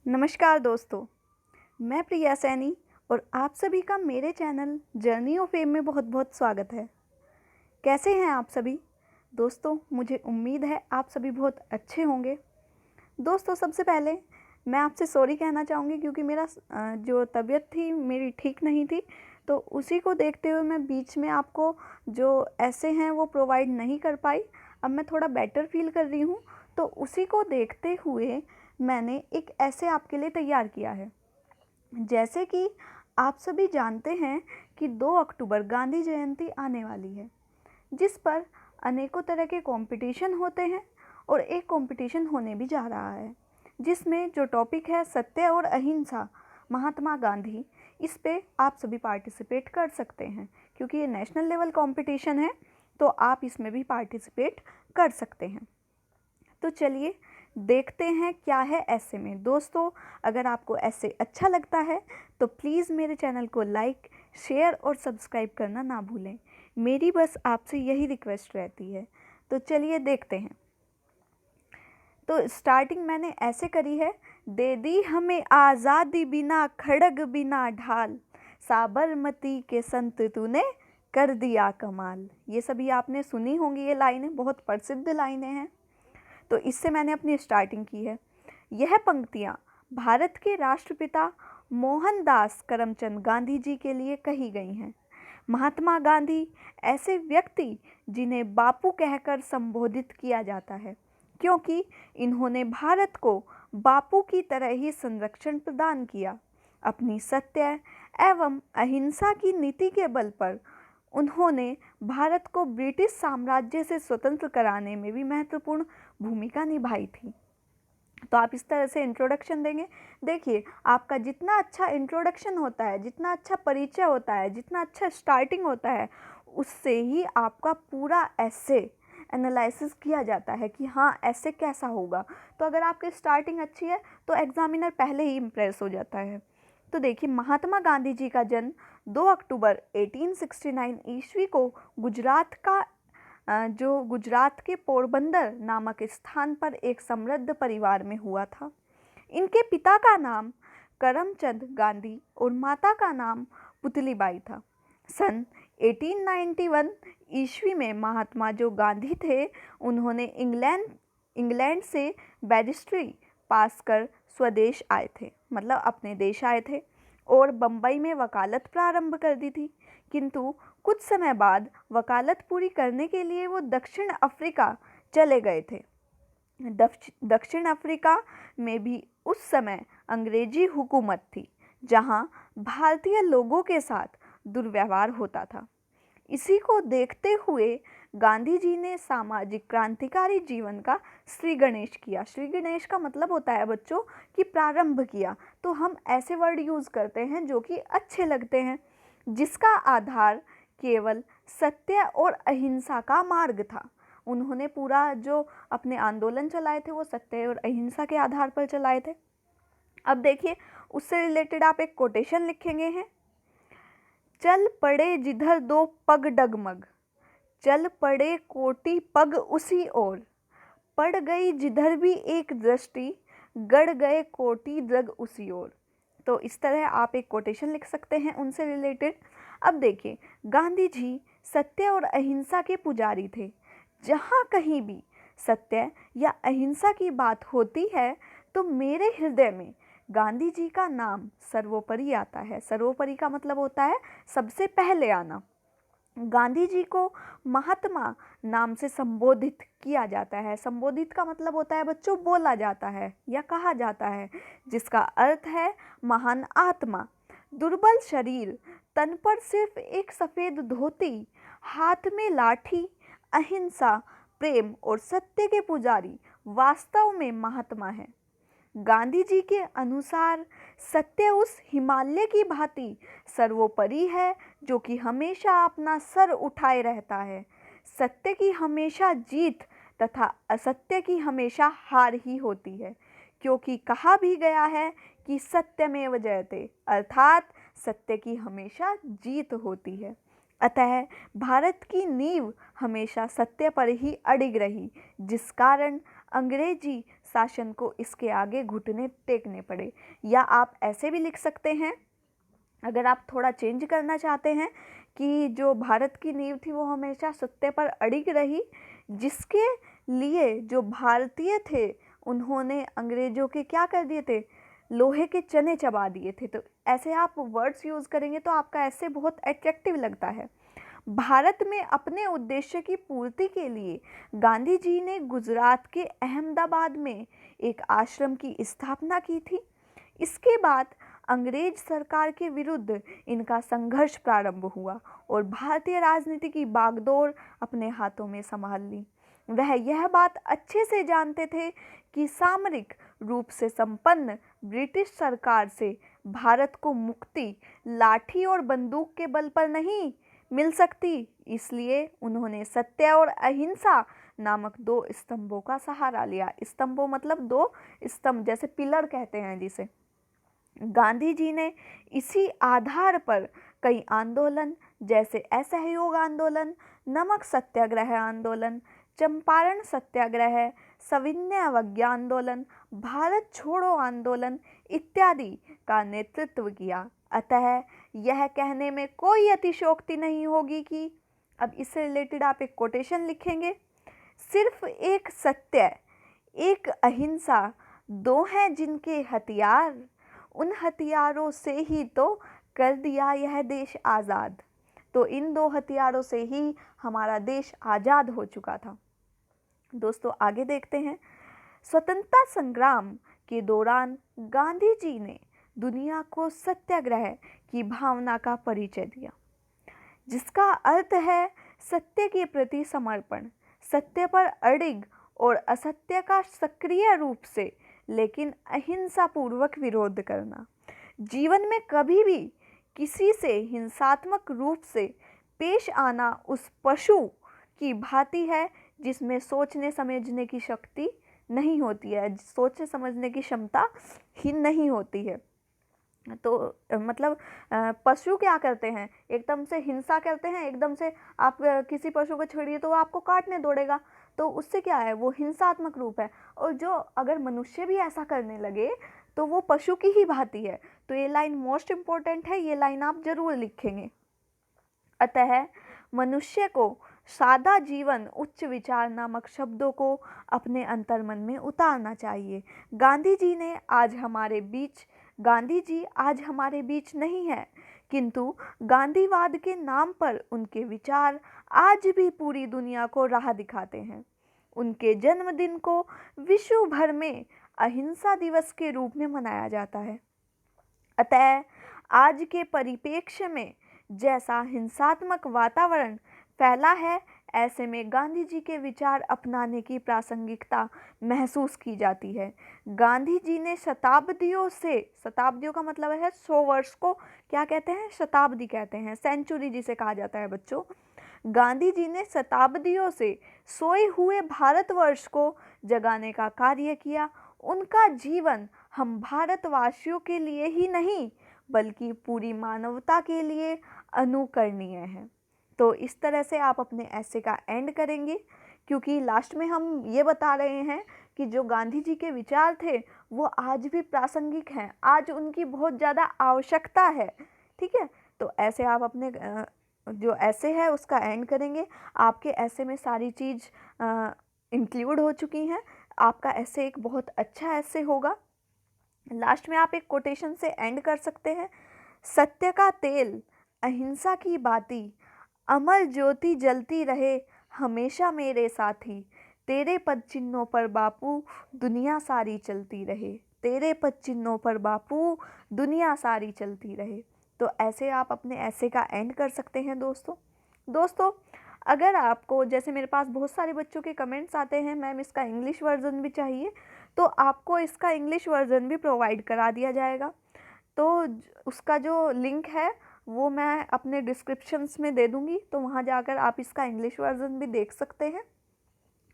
नमस्कार दोस्तों, मैं प्रिया सैनी और आप सभी का मेरे चैनल जर्नी ऑफ फेम में बहुत बहुत स्वागत है। कैसे हैं आप सभी? दोस्तों, मुझे उम्मीद है आप सभी बहुत अच्छे होंगे। दोस्तों, सबसे पहले मैं आपसे सॉरी कहना चाहूँगी क्योंकि मेरा जो तबीयत थी मेरी ठीक नहीं थी, तो उसी को देखते हुए मैं बीच में आपको जो ऐसे हैं वो प्रोवाइड नहीं कर पाई। अब मैं थोड़ा बेटर फील कर रही हूँ, तो उसी को देखते हुए मैंने एक ऐसे आपके लिए तैयार किया है। जैसे कि आप सभी जानते हैं कि 2 अक्टूबर गांधी जयंती आने वाली है, जिस पर अनेकों तरह के कंपटीशन होते हैं और एक कंपटीशन होने भी जा रहा है, जिसमें जो टॉपिक है सत्य और अहिंसा, महात्मा गांधी। इस पे आप सभी पार्टिसिपेट कर सकते हैं क्योंकि ये नेशनल लेवल कंपटीशन है, तो आप इसमें भी पार्टिसिपेट कर सकते हैं। तो चलिए देखते हैं क्या है ऐसे में। दोस्तों, अगर आपको ऐसे अच्छा लगता है तो प्लीज़ मेरे चैनल को लाइक, शेयर और सब्सक्राइब करना ना भूलें। मेरी बस आपसे यही रिक्वेस्ट रहती है। तो चलिए देखते हैं। तो स्टार्टिंग मैंने ऐसे करी है। दे दी हमें आज़ादी बिना खड़ग बिना ढाल, साबरमती के संत तूने कर दिया कमाल। ये सभी आपने सुनी होंगी, ये लाइनें बहुत प्रसिद्ध लाइनें हैं। तो इससे मैंने अपनी स्टार्टिंग की है। यह पंक्तियाँ भारत के राष्ट्रपिता मोहनदास करमचंद गांधी जी के लिए कही गई हैं। महात्मा गांधी ऐसे व्यक्ति जिन्हें बापू कहकर संबोधित किया जाता है, क्योंकि इन्होंने भारत को बापू की तरह ही संरक्षण प्रदान किया। अपनी सत्य एवं अहिंसा की नीति के बल पर उन्होंने भारत को ब्रिटिश साम्राज्य से स्वतंत्र कराने में भी महत्वपूर्ण भूमिका निभाई थी। तो आप इस तरह से इंट्रोडक्शन देंगे। देखिए, आपका जितना अच्छा इंट्रोडक्शन होता है, जितना अच्छा परिचय होता है, जितना अच्छा स्टार्टिंग होता है, उससे ही आपका पूरा ऐसे एनालिसिस किया जाता है कि हाँ ऐसे कैसा होगा। तो अगर आपकी स्टार्टिंग अच्छी है तो एग्जामिनर पहले ही इम्प्रेस हो जाता है। तो देखिए, महात्मा गांधी जी का जन्म 2 अक्टूबर 1869 ईस्वी को गुजरात का जो गुजरात के पोरबंदर नामक स्थान पर एक समृद्ध परिवार में हुआ था। इनके पिता का नाम करमचंद गांधी और माता का नाम पुतलीबाई था। सन 1891 ईस्वी में महात्मा जो गांधी थे, उन्होंने इंग्लैंड से बैरिस्ट्री पास कर स्वदेश आए थे, मतलब अपने देश आए थे और बम्बई में वकालत प्रारंभ कर दी थी। किंतु कुछ समय बाद वकालत पूरी करने के लिए वो दक्षिण अफ्रीका चले गए थे। दक्षिण अफ्रीका में भी उस समय अंग्रेजी हुकूमत थी, जहां भारतीय लोगों के साथ दुर्व्यवहार होता था। इसी को देखते हुए गांधी जी ने सामाजिक क्रांतिकारी जीवन का श्री गणेश किया। श्री गणेश का मतलब होता है बच्चों कि प्रारंभ किया। तो हम ऐसे वर्ड यूज़ करते हैं जो कि अच्छे लगते हैं, जिसका आधार केवल सत्य और अहिंसा का मार्ग था। उन्होंने पूरा जो अपने आंदोलन चलाए थे वो सत्य और अहिंसा के आधार पर चलाए थे। अब देखिए, उससे रिलेटेड आप एक कोटेशन लिखेंगे हैं। चल पड़े जिधर दो पग डगमग, चल पड़े कोटि पग उसी ओर, पड़ गई जिधर भी एक दृष्टि, गड़ गए कोटि दृग उसी ओर। तो इस तरह आप एक कोटेशन लिख सकते हैं उनसे रिलेटेड। अब देखिए, गांधी जी सत्य और अहिंसा के पुजारी थे। जहाँ कहीं भी सत्य या अहिंसा की बात होती है तो मेरे हृदय में गांधी जी का नाम सर्वोपरि आता है। सर्वोपरि का मतलब होता है सबसे पहले आना। गांधी जी को महात्मा नाम से संबोधित किया जाता है। संबोधित का मतलब होता है बच्चों बोला जाता है या कहा जाता है, जिसका अर्थ है महान आत्मा। दुर्बल शरीर, तन पर सिर्फ एक सफ़ेद धोती, हाथ में लाठी, अहिंसा, प्रेम और सत्य के पुजारी वास्तव में महात्मा है। गांधी जी के अनुसार सत्य उस हिमालय की भांति सर्वोपरि है जो कि हमेशा अपना सर उठाए रहता है। सत्य की हमेशा जीत तथा असत्य की हमेशा हार ही होती है, क्योंकि कहा भी गया है कि सत्यमेव जयते, अर्थात सत्य की हमेशा जीत होती है। अतः भारत की नींव हमेशा सत्य पर ही अडिग रही, जिस कारण अंग्रेजी शासन को इसके आगे घुटने टेकने पड़े। या आप ऐसे भी लिख सकते हैं, अगर आप थोड़ा चेंज करना चाहते हैं, कि जो भारत की नींव थी वो हमेशा सत्य पर अड़िग रही, जिसके लिए जो भारतीय थे उन्होंने अंग्रेजों के क्या कर दिए थे, लोहे के चने चबा दिए थे। तो ऐसे आप वर्ड्स यूज़ करेंगे तो आपका ऐसे बहुत अट्रैक्टिव लगता है। भारत में अपने उद्देश्य की पूर्ति के लिए गांधी जी ने गुजरात के अहमदाबाद में एक आश्रम की स्थापना की थी। इसके बाद अंग्रेज सरकार के विरुद्ध इनका संघर्ष प्रारंभ हुआ और भारतीय राजनीति की बागडोर अपने हाथों में संभाल ली। वह यह बात अच्छे से जानते थे कि सामरिक रूप से संपन्न ब्रिटिश सरकार से भारत को मुक्ति लाठी और बंदूक के बल पर नहीं मिल सकती। इसलिए उन्होंने सत्य और अहिंसा नामक दो स्तंभों का सहारा लिया। स्तंभों मतलब दो स्तंभ, जैसे पिलर कहते हैं जिसे। गांधी जी ने इसी आधार पर कई आंदोलन, जैसे असहयोग आंदोलन, नमक सत्याग्रह आंदोलन, चंपारण सत्याग्रह, सविनय अवज्ञा आंदोलन, भारत छोड़ो आंदोलन इत्यादि का नेतृत्व किया। अतः यह कहने में कोई अतिशयोक्ति नहीं होगी कि, अब इससे रिलेटेड आप एक कोटेशन लिखेंगे, सिर्फ एक सत्य एक अहिंसा दो हैं जिनके हथियार, उन हथियारों से ही तो कर दिया यह देश आज़ाद। तो इन दो हथियारों से ही हमारा देश आज़ाद हो चुका था। दोस्तों आगे देखते हैं। स्वतंत्रता संग्राम के दौरान गांधी जी ने दुनिया को सत्याग्रह की भावना का परिचय दिया, जिसका अर्थ है सत्य के प्रति समर्पण, सत्य पर अडिग और असत्य का सक्रिय रूप से लेकिन अहिंसा पूर्वक विरोध करना। जीवन में कभी भी किसी से हिंसात्मक रूप से पेश आना उस पशु की भांति है जिसमें सोचने समझने की शक्ति नहीं होती है, सोचने समझने की क्षमता ही नहीं होती है। तो मतलब पशु क्या करते हैं, एकदम से हिंसा करते हैं, एकदम से आप किसी पशु को छेड़िए तो वो आपको काटने दौड़ेगा, तो उससे क्या है, वो हिंसात्मक रूप है। और जो अगर मनुष्य भी ऐसा करने लगे तो वो पशु की ही भांति है। तो ये लाइन मोस्ट इम्पोर्टेंट है, ये लाइन आप जरूर लिखेंगे। अतः मनुष्य को सादा जीवन उच्च विचार नामक शब्दों को अपने अंतर्मन में उतारना चाहिए। गांधी जी आज हमारे बीच नहीं है, किंतु गांधीवाद के नाम पर उनके विचार आज भी पूरी दुनिया को राह दिखाते हैं। उनके जन्मदिन को विश्व भर में अहिंसा दिवस के रूप में मनाया जाता है। अतः आज के परिप्रेक्ष्य में जैसा हिंसात्मक वातावरण फैला है, ऐसे में गांधी जी के विचार अपनाने की प्रासंगिकता महसूस की जाती है। गांधी जी ने शताब्दियों का मतलब है 100 वर्ष को क्या कहते हैं, शताब्दी कहते हैं, सेंचुरी जिसे कहा जाता है बच्चों। गांधी जी ने शताब्दियों से सोए हुए भारतवर्ष को जगाने का कार्य किया। उनका जीवन हम भारतवासियों के लिए ही नहीं बल्कि पूरी मानवता के लिए अनुकरणीय है। तो इस तरह से आप अपने ऐसे का एंड करेंगे, क्योंकि लास्ट में हम ये बता रहे हैं कि जो गांधी जी के विचार थे वो आज भी प्रासंगिक हैं, आज उनकी बहुत ज़्यादा आवश्यकता है। ठीक है, तो ऐसे आप अपने जो ऐसे है उसका एंड करेंगे। आपके ऐसे में सारी चीज़ इंक्लूड हो चुकी हैं। आपका ऐसे एक बहुत अच्छा ऐसे होगा। लास्ट में आप एक कोटेशन से एंड कर सकते हैं। सत्य का तेल, अहिंसा की बाती, अमर ज्योति जलती रहे हमेशा मेरे साथी, तेरे पद चिन्हों पर बापू दुनिया सारी चलती रहे, तेरे पद चिन्हों पर बापू दुनिया सारी चलती रहे। तो ऐसे आप अपने ऐसे का एंड कर सकते हैं। दोस्तों अगर आपको, जैसे मेरे पास बहुत सारे बच्चों के कमेंट्स आते हैं, मैम इसका इंग्लिश वर्जन भी चाहिए, तो आपको इसका इंग्लिश वर्जन भी प्रोवाइड करा दिया जाएगा। तो उसका जो लिंक है वो मैं अपने डिस्क्रिप्शंस में दे दूँगी, तो वहाँ जाकर आप इसका इंग्लिश वर्जन भी देख सकते हैं।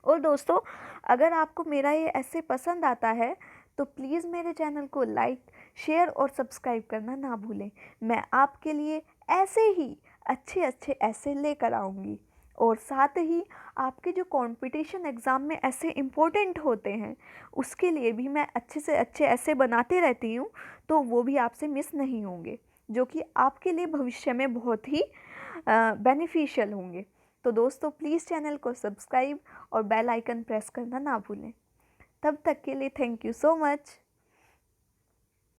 और दोस्तों अगर आपको मेरा ये ऐसे पसंद आता है तो प्लीज़ मेरे चैनल को लाइक, शेयर और सब्सक्राइब करना ना भूलें। मैं आपके लिए ऐसे ही अच्छे ऐसे लेकर आऊँगी। और साथ ही आपके जो कंपटीशन एग्ज़ाम में ऐसे इम्पोर्टेंट होते हैं उसके लिए भी मैं अच्छे से अच्छे ऐसे बनाते रहती हूँ, तो वो भी आपसे मिस नहीं होंगे, जो कि आपके लिए भविष्य में बहुत ही बेनिफिशियल होंगे। तो दोस्तों प्लीज़ चैनल को सब्सक्राइब और बेल आइकन प्रेस करना ना भूलें। तब तक के लिए थैंक यू सो मच।